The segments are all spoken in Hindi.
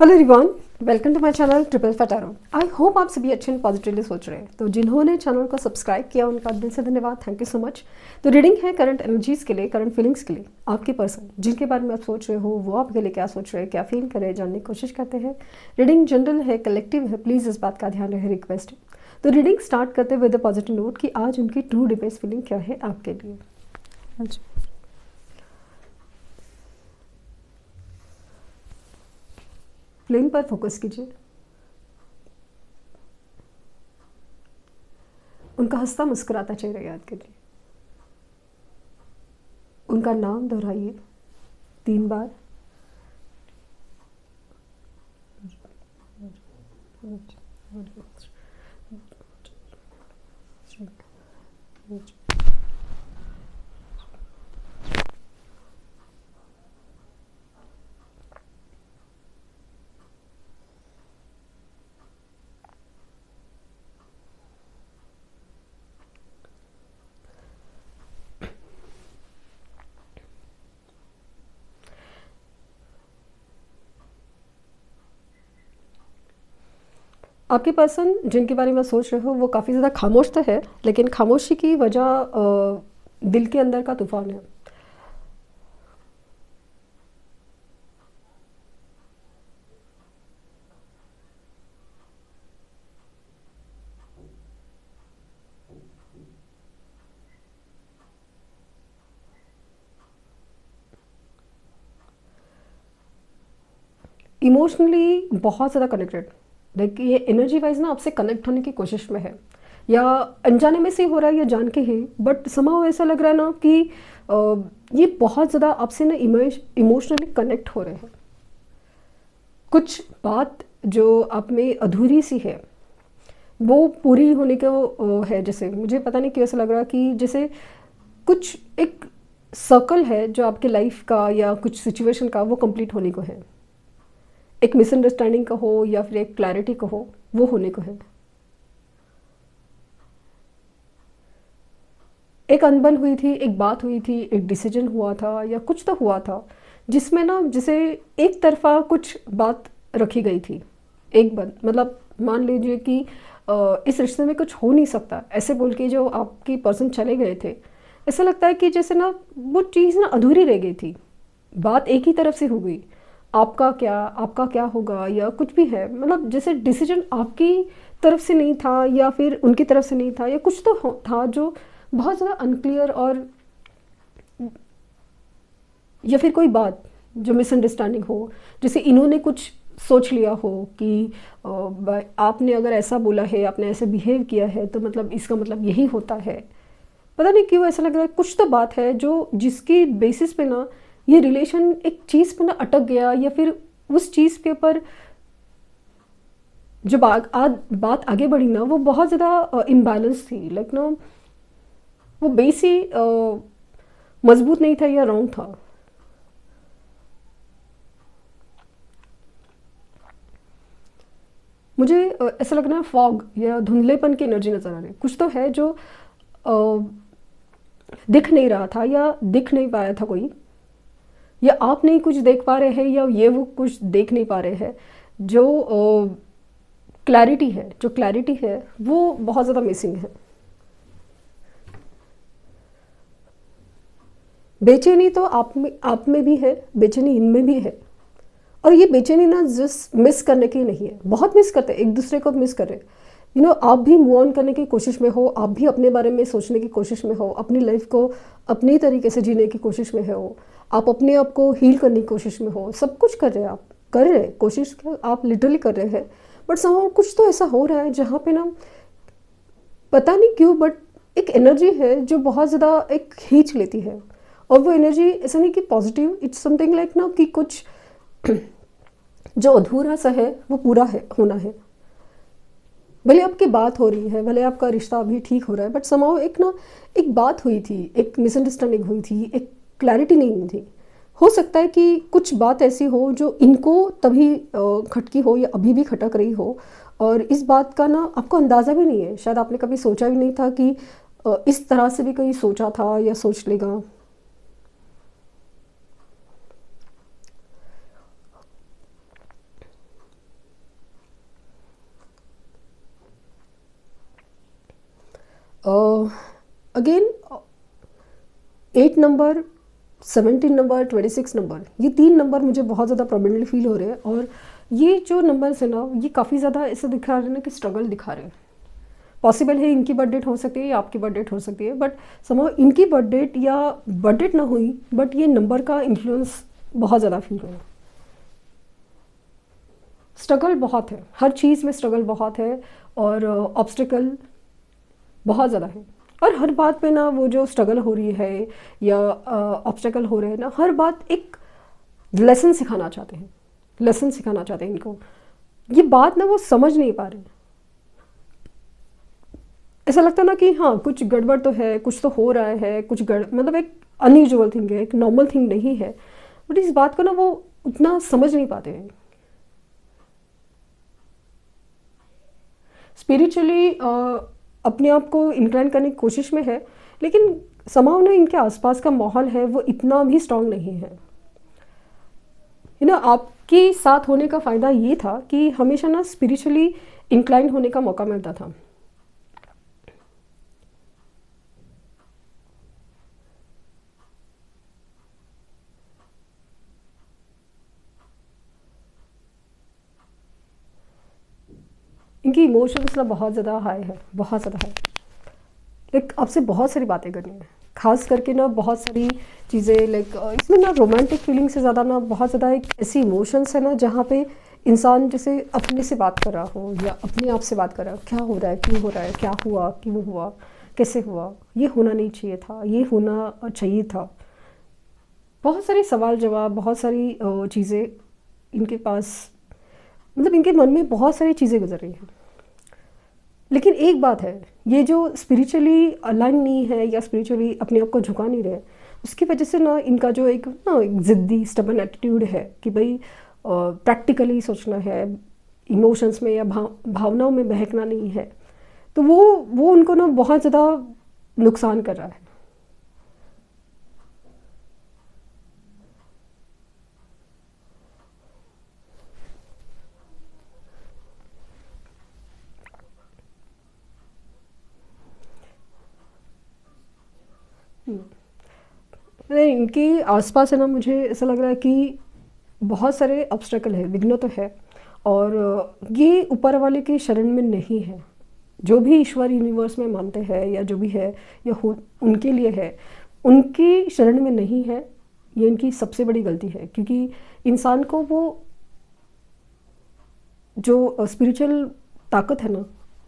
Hello everyone, welcome to my channel triple फटारो। आई होप आप सभी अच्छे एंड पॉजिटिवली सोच रहे हैं। तो जिन्होंने चैनल को सब्सक्राइब किया उनका दिल से धन्यवाद, थैंक यू सो मच। तो रीडिंग है करंट एनर्जीज के लिए, करंट फीलिंग्स के लिए। आपके पर्सन जिनके बारे में आप सोच रहे हो वो आपके लिए क्या सोच रहे हैं, क्या फील कर रहे हैं, जानने की कोशिश करते हैं। रीडिंग जनरल है, कलेक्टिव है, प्लीज़ इस बात का ध्यान रहे, रिक्वेस्ट है। तो रीडिंग स्टार्ट करते विद अ पॉजिटिव नोट कि आज उनकी ट्रू डीपेस्ट फीलिंग क्या है आपके लिए। फ्लेम पर फोकस कीजिए। उनका हंसता मुस्कुराता चेहरा याद करिए। उनका नाम दोहराइए 3 बार। आपके पर्सन जिनके बारे में सोच रहे हो वो काफ़ी ज़्यादा खामोश तो है, लेकिन खामोशी की वजह दिल के अंदर का तूफान है। इमोशनली बहुत ज़्यादा कनेक्टेड, लाइक ये एनर्जी वाइज ना आपसे कनेक्ट होने की कोशिश में है, या अनजाने में से हो रहा है या जान के ही, बट समाव ऐसा लग रहा है ना कि ये बहुत ज़्यादा आपसे ना इमोशनली कनेक्ट हो रहे हैं। कुछ बात जो आप में अधूरी सी है वो पूरी होने को है। जैसे मुझे पता नहीं क्यों ऐसा लग रहा कि जैसे कुछ एक सर्कल है जो आपके लाइफ का या कुछ सिचुएशन का वो कंप्लीट होने को है। एक मिसअंडरस्टैंडिंग का हो या फिर एक क्लैरिटी का हो, वो होने को है। एक अनबन हुई थी, एक बात हुई थी, एक डिसीजन हुआ था या कुछ तो हुआ था जिसमें ना जैसे एक तरफा कुछ बात रखी गई थी। एक बंद मतलब मान लीजिए कि इस रिश्ते में कुछ हो नहीं सकता ऐसे बोल के जो आपकी पर्सन चले गए थे, ऐसा लगता है कि जैसे ना वो चीज़ ना अधूरी रह गई थी। बात एक ही तरफ से हो गई, आपका क्या होगा या कुछ भी है, मतलब जैसे डिसीजन आपकी तरफ से नहीं था या फिर उनकी तरफ से नहीं था, या कुछ तो था जो बहुत ज़्यादा अनक्लियर, और या फिर कोई बात जो मिसअंडरस्टैंडिंग हो, जैसे इन्होंने कुछ सोच लिया हो कि आपने अगर ऐसा बोला है, आपने ऐसे बिहेव किया है तो मतलब इसका मतलब यही होता है। पता नहीं क्यों ऐसा लग रहा है कुछ तो बात है जो जिसकी बेसिस पे ना ये रिलेशन एक चीज़ पे ना अटक गया, या फिर उस चीज़ के ऊपर जो बात आगे बढ़ी ना वो बहुत ज़्यादा इम्बैलेंस थी। लाइक ना वो बेस ही मजबूत नहीं था या रॉन्ग था। मुझे ऐसा लग रहा है फॉग या धुंधलेपन की एनर्जी नज़र आ रही है। कुछ तो है जो दिख नहीं रहा था या दिख नहीं पाया था कोई, या आप नहीं कुछ देख पा रहे हैं या ये वो कुछ देख नहीं पा रहे हैं। जो क्लैरिटी है वो बहुत ज़्यादा मिसिंग है। बेचैनी तो आप में भी है, बेचैनी इनमें भी है। और ये बेचैनी ना जस्ट मिस करने की नहीं है, बहुत मिस करते हैं एक दूसरे को, मिस कर रहे हैं। आप भी मूव ऑन करने की कोशिश में हो, आप भी अपने बारे में सोचने की कोशिश में हो, अपनी लाइफ को अपनी तरीके से जीने की कोशिश में हो, आप अपने आप को हील करने की कोशिश में हो। सब कुछ कर रहे हैं, आप कर रहे हैं कोशिश, आप लिटरली कर रहे हैं। बट समहाउ कुछ तो ऐसा हो रहा है जहाँ पे ना पता नहीं क्यों, बट एक एनर्जी है जो बहुत ज़्यादा एक खींच लेती है। और वो एनर्जी ऐसा नहीं कि पॉजिटिव, इट्स समथिंग लाइक ना कि कुछ जो अधूरा सा है वो पूरा है, होना है। भले आपकी बात हो रही है, भले आपका रिश्ता अभी ठीक हो रहा है, बट समाओ एक बात हुई थी, एक मिसअंडरस्टैंडिंग हुई थी, एक क्लैरिटी नहीं हुई थी। हो सकता है कि कुछ बात ऐसी हो जो इनको तभी खटकी हो या अभी भी खटक रही हो, और इस बात का ना आपको अंदाज़ा भी नहीं है। शायद आपने कभी सोचा भी नहीं था कि इस तरह से भी कोई सोचा था या सोच लेगा। अगेन 8 नंबर, 17 नंबर, 26 नंबर, ये 3 नंबर मुझे बहुत ज़्यादा प्रोमिनेंटली फील हो रहे हैं। और ये जो नंबर्स है ना, ये काफ़ी ज़्यादा ऐसे दिखा रहे हैं ना कि स्ट्रगल दिखा रहे हैं। पॉसिबल है इनकी बर्थ डेट हो सकती है या आपकी बर्थ डेट हो सकती है, बट समहाउ इनकी बर्थ डेट या बर्थ डेट ना हुई, बट ये नंबर का इन्फ्लुएंस बहुत ज़्यादा फील हो रहा है। स्ट्रगल बहुत है, हर चीज़ में स्ट्रगल बहुत है, और ऑब्स्टिकल बहुत ज़्यादा है। और हर बात पे ना वो जो स्ट्रगल हो रही है या ऑब्स्टिकल हो रहे हैं ना, हर बात एक लेसन सिखाना चाहते हैं, लेसन सिखाना चाहते हैं इनको। ये बात ना वो समझ नहीं पा रहे। ऐसा लगता है ना कि हाँ कुछ गड़बड़ तो है, कुछ तो हो रहा है, कुछ मतलब एक अनयूजुअल थिंग है, एक नॉर्मल थिंग नहीं है, बट इस बात को ना वो उतना समझ नहीं पाते हैं। स्पिरिचुअली अपने आप को इंक्लाइन करने की कोशिश में है, लेकिन समाव ना इनके आसपास का माहौल है वो इतना भी स्ट्रांग नहीं है। आपके साथ होने का फ़ायदा ये था कि हमेशा ना स्पिरिचुअली इंक्लाइन होने का मौका मिलता था। इनकी इमोशंस ना बहुत ज़्यादा हाई है, बहुत ज़्यादा हाई। लाइक आपसे बहुत सारी बातें करनी है, खास करके ना बहुत सारी चीज़ें, लाइक इसमें ना रोमांटिक फीलिंग से ज़्यादा ना बहुत ज़्यादा एक ऐसी इमोशंस है ना जहाँ पे इंसान जैसे अपने से बात कर रहा हो या अपने आप से बात कर रहा हो, क्या हो रहा है, क्यों हो रहा है, क्या हुआ, क्यों हुआ, कैसे हुआ, ये होना नहीं चाहिए था, ये होना चाहिए था। बहुत सारे सवाल जवाब, बहुत सारी चीज़ें इनके पास, मतलब इनके मन में बहुत सारी चीज़ें गुजर रही हैं। लेकिन एक बात है, ये जो स्पिरिचुअली अलाइन नहीं है या स्पिरिचुअली अपने आप को झुका नहीं रहे, उसकी वजह से ना इनका जो एक ज़िद्दी स्टबन एटीट्यूड है कि भाई प्रैक्टिकली सोचना है, इमोशंस में या भावनाओं में बहकना नहीं है, तो वो उनको ना बहुत ज़्यादा नुकसान कर रहा है। नहीं, इनके आसपास है ना, मुझे ऐसा लग रहा है कि बहुत सारे ऑब्स्टेकल है, विघ्न तो है, और ये ऊपर वाले के शरण में नहीं है। जो भी ईश्वर यूनिवर्स में मानते हैं या जो भी है या हो उनके लिए है, उनकी शरण में नहीं है। ये इनकी सबसे बड़ी गलती है, क्योंकि इंसान को वो जो स्पिरिचुअल ताकत है ना,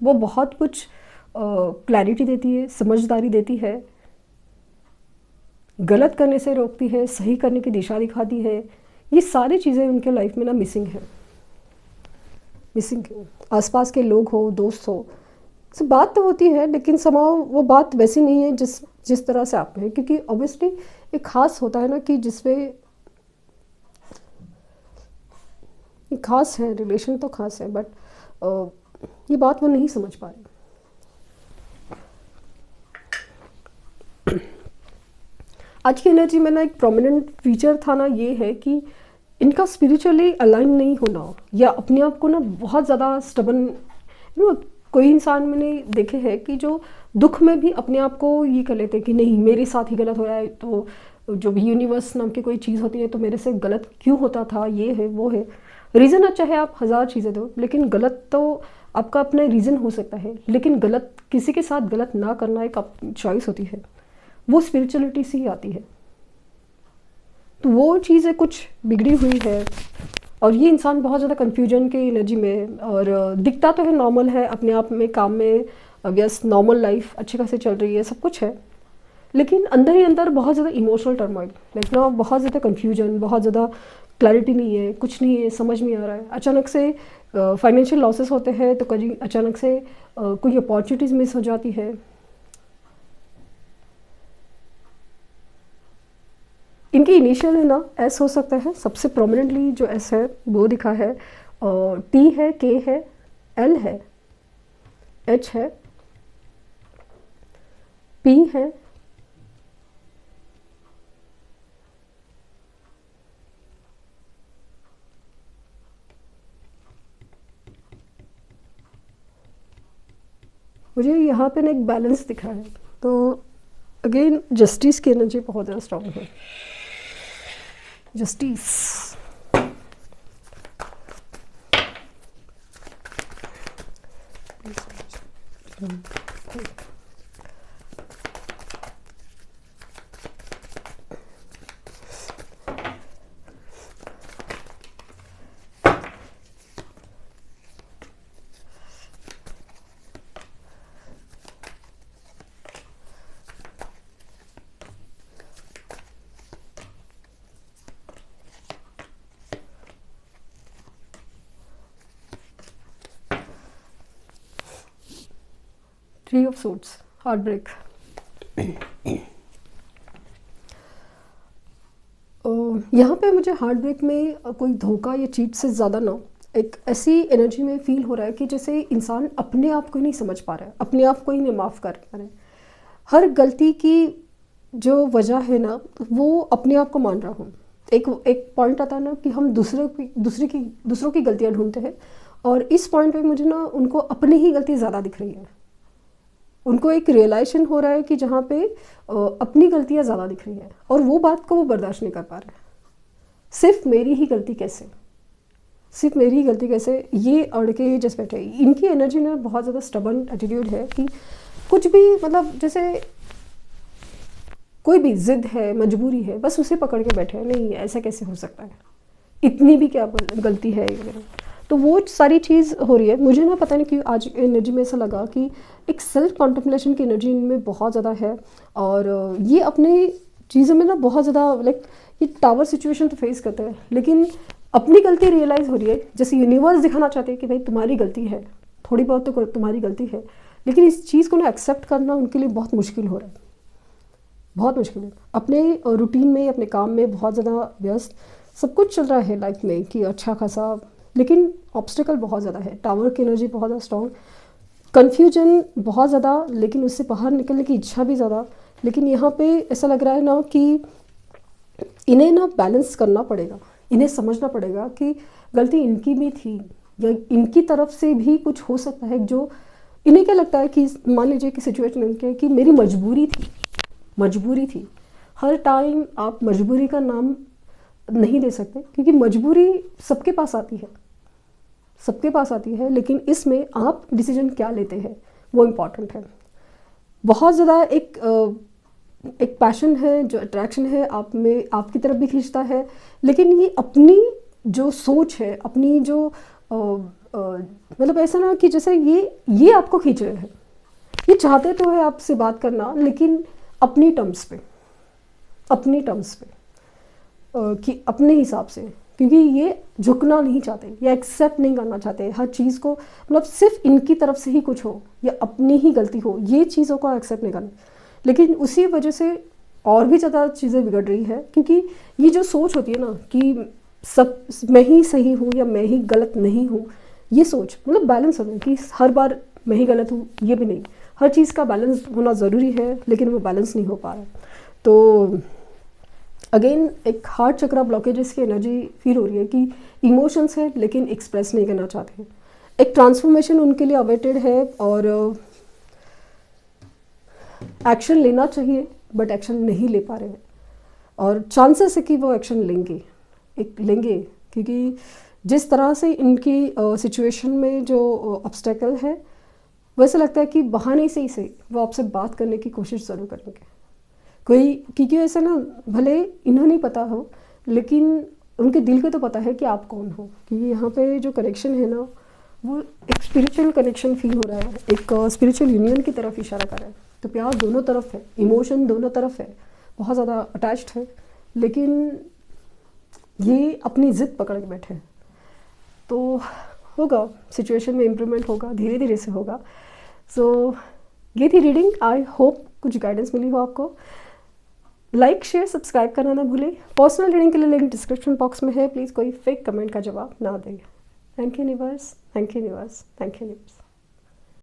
वो बहुत कुछ क्लैरिटी देती है, समझदारी देती है, गलत करने से रोकती है, सही करने की दिशा दिखाती है। ये सारी चीज़ें उनके लाइफ में ना मिसिंग है, मिसिंग है। आसपास के लोग हो, दोस्त हो, तो बात तो होती है, लेकिन समाव वो बात वैसी नहीं है जिस तरह से आप हैं, क्योंकि ऑब्वियसली एक खास होता है ना कि जिसमें एक खास है, रिलेशन तो खास है, बट ये बात वो नहीं समझ पा रहे। आज की एनर्जी में ना एक प्रोमिनेंट फीचर था ना, ये है कि इनका स्पिरिचुअली अलाइन नहीं होना, या अपने आप को ना बहुत ज़्यादा स्टबन, कोई इंसान मैंने देखे हैं कि जो दुख में भी अपने आप को ये कर लेते हैं कि नहीं मेरे साथ ही गलत हो रहा है, तो जो भी यूनिवर्स नाम की कोई चीज़ होती है तो मेरे से गलत क्यों होता था, ये है वो है। रीज़न अच्छा है, आप हज़ार चीज़ें दो, लेकिन गलत तो आपका अपना रीज़न हो सकता है, लेकिन गलत किसी के साथ गलत ना करना एक चॉइस होती है, वो स्पिरिचुअलिटी से ही आती है। तो वो चीज़ें कुछ बिगड़ी हुई है, और ये इंसान बहुत ज़्यादा कन्फ्यूजन के एनर्जी में, और दिखता तो है नॉर्मल है, अपने आप में काम में व्यस्त, नॉर्मल लाइफ अच्छी खासी चल रही है, सब कुछ है, लेकिन अंदर ही अंदर बहुत ज़्यादा इमोशनल टर्मोइल, लाइक ना बहुत ज़्यादा कन्फ्यूजन, बहुत ज़्यादा क्लैरिटी नहीं है, कुछ नहीं है, समझ में आ रहा है। अचानक से फाइनेंशियल लॉसेस होते हैं, तो कभी अचानक से कोई अपॉर्चुनिटीज़ मिस हो जाती है। इनकी इनिशियल है ना एस हो सकता है, सबसे प्रोमिनेंटली जो एस है वो दिखा है, टी है, के है, एल है, एच है, पी है, मुझे यहाँ पे ना एक बैलेंस दिखा है। तो अगेन जस्टिस की एनर्जी बहुत ज़्यादा स्ट्रांग है। Justice, three of suits, heart break. यहाँ पे मुझे हार्ट ब्रेक में कोई धोखा या चीट से ज़्यादा ना, एक ऐसी एनर्जी में फील हो रहा है कि जैसे इंसान अपने आप को ही नहीं समझ पा रहा है, अपने आप को ही नहीं माफ़ कर पा रहे है। हर गलती की जो वजह है ना, वो अपने आप को मान रहा हूँ। एक पॉइंट आता है ना कि हम दूसरों की गलतियाँ ढूंढते हैं, और इस पॉइंट पे मुझे ना उनको अपनी ही गलती ज़्यादा दिख रही है। उनको एक रियलाइजेशन हो रहा है कि जहाँ पे अपनी गलतियाँ ज़्यादा दिख रही है, और वो बात को वो बर्दाश्त नहीं कर पा रहे। सिर्फ मेरी ही गलती कैसे, सिर्फ मेरी ही गलती कैसे, ये अड़ के जस्ट बैठे। इनकी एनर्जी में बहुत ज़्यादा स्टबर्न एटीट्यूड है कि कुछ भी, मतलब जैसे कोई भी जिद है, मजबूरी है, बस उसे पकड़ के बैठे हैं। नहीं, ऐसा कैसे हो सकता है, इतनी भी क्या गलती है वगैरह। तो वो सारी चीज़ हो रही है। मुझे ना पता नहीं क्यों आज एनर्जी में ऐसा लगा कि एक सेल्फ कॉन्टम्पलेशन की एनर्जी इनमें बहुत ज़्यादा है, और ये अपने चीज़ों में ना बहुत ज़्यादा लाइक ये टावर सिचुएशन तो फेस करते हैं, लेकिन अपनी गलती रियलाइज़ हो रही है। जैसे यूनिवर्स दिखाना चाहते हैं कि भाई तुम्हारी गलती है, थोड़ी बहुत तो तुम्हारी गलती है, लेकिन इस चीज़ को ना एक्सेप्ट करना उनके लिए बहुत मुश्किल हो रहा है, बहुत मुश्किल है। अपने रूटीन में, अपने काम में बहुत ज़्यादा व्यस्त, सब कुछ चल रहा है लाइफ में कि अच्छा खासा, लेकिन ऑब्स्टिकल बहुत ज़्यादा है। टावर की एनर्जी बहुत ज़्यादा स्ट्रॉन्ग, कन्फ्यूजन बहुत ज़्यादा, लेकिन उससे बाहर निकलने की इच्छा भी ज़्यादा। लेकिन यहाँ पे ऐसा लग रहा है ना कि इन्हें ना बैलेंस करना पड़ेगा, इन्हें समझना पड़ेगा कि गलती इनकी भी थी, या इनकी तरफ से भी कुछ हो सकता है। जो इन्हें क्या लगता है कि मान लीजिए कि सिचुएशन इनके कि मेरी मजबूरी थी। हर टाइम आप मजबूरी का नाम नहीं दे सकते, क्योंकि मजबूरी सबके पास आती है, सबके पास आती है, लेकिन इसमें आप डिसीजन क्या लेते हैं वो इम्पॉर्टेंट है। बहुत ज़्यादा एक पैशन है, जो अट्रैक्शन है आप में, आपकी तरफ भी खींचता है, लेकिन ये अपनी जो सोच है, अपनी जो मतलब ऐसा ना कि जैसे ये आपको खींच रहे हैं। ये चाहते तो है आपसे बात करना, लेकिन अपनी टर्म्स पे कि अपने हिसाब से, क्योंकि ये झुकना नहीं चाहते, या एक्सेप्ट नहीं करना चाहते हर चीज़ को, मतलब सिर्फ इनकी तरफ से ही कुछ हो या अपनी ही गलती हो, ये चीज़ों को एक्सेप्ट नहीं करना। लेकिन उसी वजह से और भी ज़्यादा चीज़ें बिगड़ रही है, क्योंकि ये जो सोच होती है ना कि सब मैं ही सही हूँ या मैं ही गलत नहीं हूँ, ये सोच मतलब बैलेंस होना कि हर बार मैं ही गलत हूँ, ये भी नहीं। हर चीज़ का बैलेंस होना ज़रूरी है, लेकिन वो बैलेंस नहीं हो पा रहा। तो अगेन एक हार्ट चक्रा ब्लॉकेजेस की एनर्जी फील हो रही है कि इमोशंस है, लेकिन एक्सप्रेस नहीं करना चाहते। एक ट्रांसफॉर्मेशन उनके लिए अवेटेड है, और एक्शन लेना चाहिए, बट एक्शन नहीं ले पा रहे हैं, और चांसेस है कि वो एक्शन लेंगे, क्योंकि जिस तरह से इनकी सिचुएशन में जो ऑब्स्टेकल है, वैसे लगता है कि बहाने से ही सही वो आपसे बात करने की कोशिश ज़रूर करेंगे कोई, क्योंकि ऐसा ना भले इन्हें नहीं पता हो, लेकिन उनके दिल को तो पता है कि आप कौन हो। क्योंकि यहाँ पे जो कनेक्शन है ना, वो एक स्पिरिचुअल कनेक्शन फील हो रहा है, एक स्पिरिचुअल यूनियन की तरफ इशारा कर रहा है। तो प्यार दोनों तरफ है, इमोशन दोनों तरफ है, बहुत ज़्यादा अटैच्ड है, लेकिन ये अपनी ज़िद पकड़ के बैठे हैं। तो होगा, सिचुएशन में इम्प्रूवमेंट होगा, धीरे धीरे से होगा। सो ये थी रीडिंग। आई होप कुछ गाइडेंस मिली हो आपको। लाइक, शेयर, सब्सक्राइब करना ना भूलें। पर्सनल रीडिंग के लिए लिंक डिस्क्रिप्शन बॉक्स में है। प्लीज़ कोई फेक कमेंट का जवाब ना दें। Thank you universe, thank you universe, thank you universe.